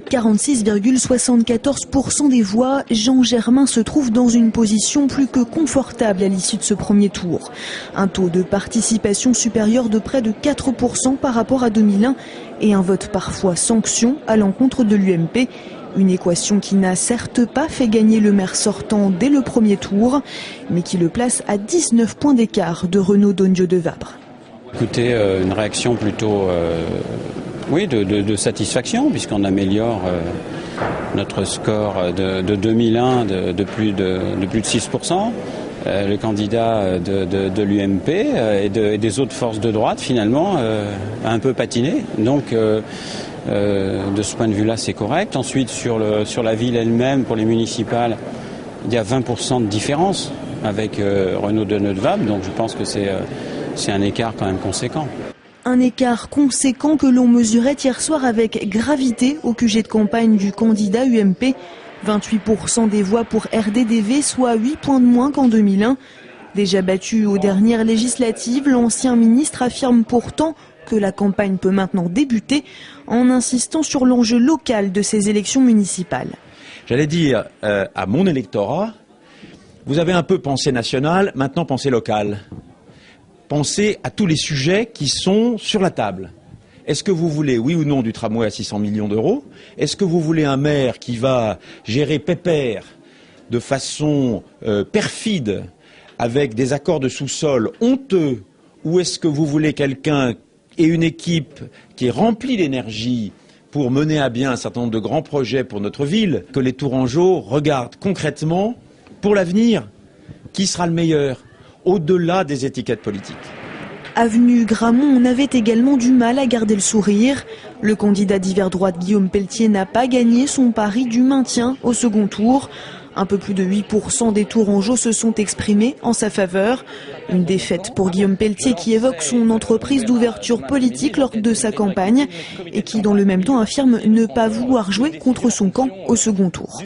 46,74% des voix, Jean Germain se trouve dans une position plus que confortable à l'issue de ce premier tour. Un taux de participation supérieur de près de 4% par rapport à 2001 et un vote parfois sanction à l'encontre de l'UMP. Une équation qui n'a certes pas fait gagner le maire sortant dès le premier tour, mais qui le place à 19 points d'écart de Renaud Dondieu de Vabre. Écoutez, une réaction plutôt de satisfaction, puisqu'on améliore notre score de 2001 de plus de 6%. Le candidat de l'UMP et des autres forces de droite, finalement, a un peu patiné. Donc, de ce point de vue-là, c'est correct. Ensuite, sur la ville elle-même, pour les municipales, il y a 20% de différence avec Renaud Dondieu de Vabre. Donc, je pense que c'est un écart quand même conséquent. Un écart conséquent que l'on mesurait hier soir avec gravité au QG de campagne du candidat UMP. 28% des voix pour RDDV, soit 8 points de moins qu'en 2001. Déjà battu aux dernières législatives, l'ancien ministre affirme pourtant que la campagne peut maintenant débuter en insistant sur l'enjeu local de ces élections municipales. J'allais dire à mon électorat, vous avez un peu pensé national, maintenant pensez local. Pensez à tous les sujets qui sont sur la table. Est-ce que vous voulez, oui ou non, du tramway à 600 millions d'euros? Est-ce que vous voulez un maire qui va gérer pépère de façon perfide avec des accords de sous-sol honteux? Ou est-ce que vous voulez quelqu'un et une équipe qui est remplie d'énergie pour mener à bien un certain nombre de grands projets pour notre ville? Que les Tourangeaux regardent concrètement pour l'avenir qui sera le meilleur, au-delà des étiquettes politiques. Avenue Gramont, on avait également du mal à garder le sourire. Le candidat d'hiver droite Guillaume Pelletier n'a pas gagné son pari du maintien au second tour. Un peu plus de 8% des Tourangeaux se sont exprimés en sa faveur. Une défaite pour Guillaume Pelletier qui évoque son entreprise d'ouverture politique lors de sa campagne et qui dans le même temps affirme ne pas vouloir jouer contre son camp au second tour.